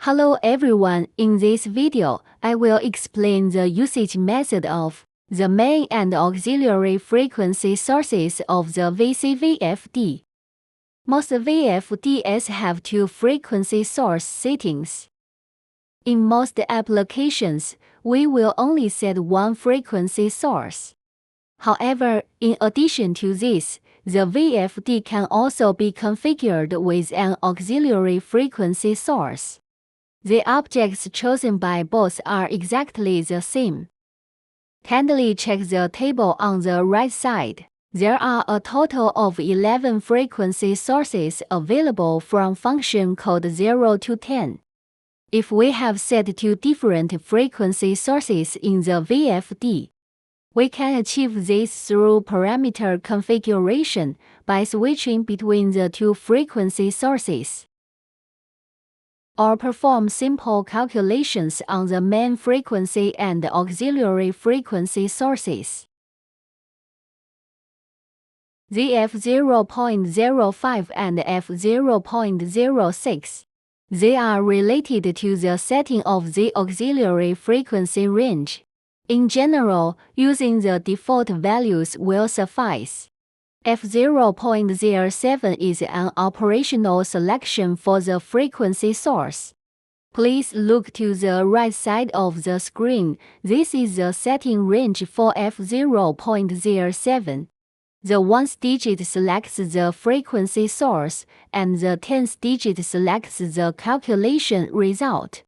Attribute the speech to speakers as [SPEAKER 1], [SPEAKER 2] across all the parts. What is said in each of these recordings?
[SPEAKER 1] Hello everyone, in this video, I will explain the usage method of the main and auxiliary frequency sources of the VCVFD. Most VFDs have two frequency source settings. In most applications, we will only set one frequency source. However, in addition to this, the VFD can also be configured with an auxiliary frequency source. The objects chosen by both are exactly the same. Kindly check the table on the right side. There are a total of 11 frequency sources available from function code 0 to 10. If we have set two different frequency sources in the VFD, we can achieve this through parameter configuration by switching between the two frequency sources, or perform simple calculations on the main frequency and auxiliary frequency sources. The F0.05 and F0.06. They are related to the setting of the auxiliary frequency range. In general, using the default values will suffice. F0.07 is an operational selection for the frequency source. Please look to the right side of the screen. This is the setting range for F0.07. The 1st digit selects the frequency source, and the 10th digit selects the calculation result.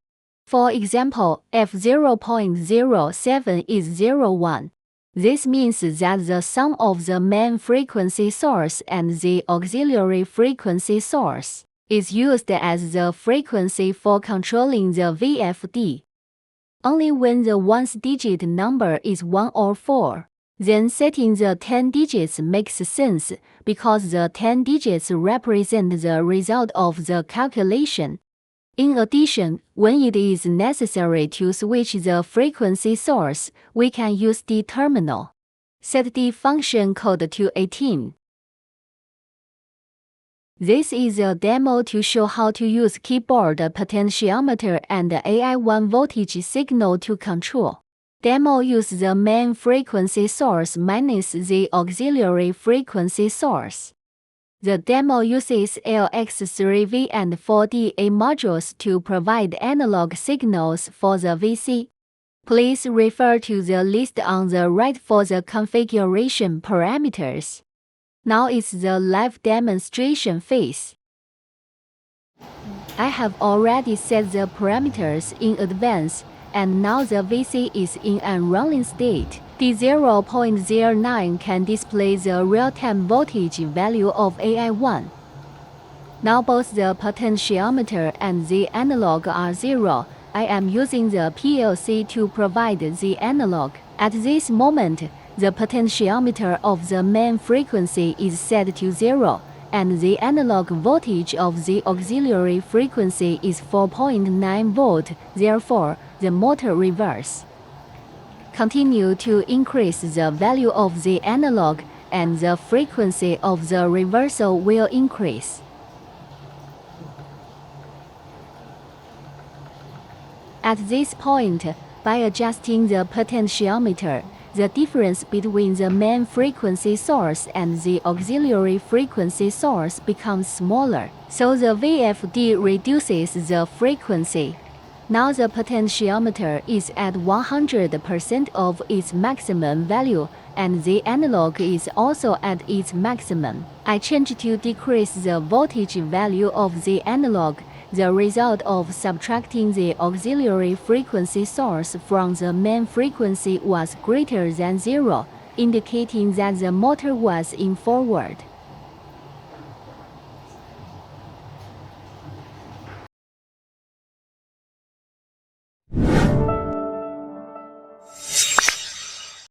[SPEAKER 1] For example, F0.07 is 01. This means that the sum of the main frequency source and the auxiliary frequency source is used as the frequency for controlling the VFD. Only when the 1st digit number is 1 or 4, then setting the 10 digits makes sense because the 10 digits represent the result of the calculation. In addition, when it is necessary to switch the frequency source, we can use the terminal. Set the function code to 18. This is a demo to show how to use keyboard potentiometer and AI1 voltage signal to control. Demo use the main frequency source minus the auxiliary frequency source. The demo uses LX3V and 4DA modules to provide analog signals for the VC. Please refer to the list on the right for the configuration parameters. Now is the live demonstration phase. I have already set the parameters in advance, and now the VC is in a running state. The 0.09 can display the real-time voltage value of AI1. Now both the potentiometer and the analog are 0. I am using the PLC to provide the analog. At this moment, the potentiometer of the main frequency is set to 0, and the analog voltage of the auxiliary frequency is 4.9 volt, therefore, the motor reverse. Continue to increase the value of the analog, and the frequency of the reversal will increase. At this point, by adjusting the potentiometer, the difference between the main frequency source and the auxiliary frequency source becomes smaller, so the VFD reduces the frequency. Now the potentiometer is at 100% of its maximum value, and the analog is also at its maximum. I change to decrease the voltage value of the analog, the result of subtracting the auxiliary frequency source from the main frequency was greater than 0, indicating that the motor was in forward.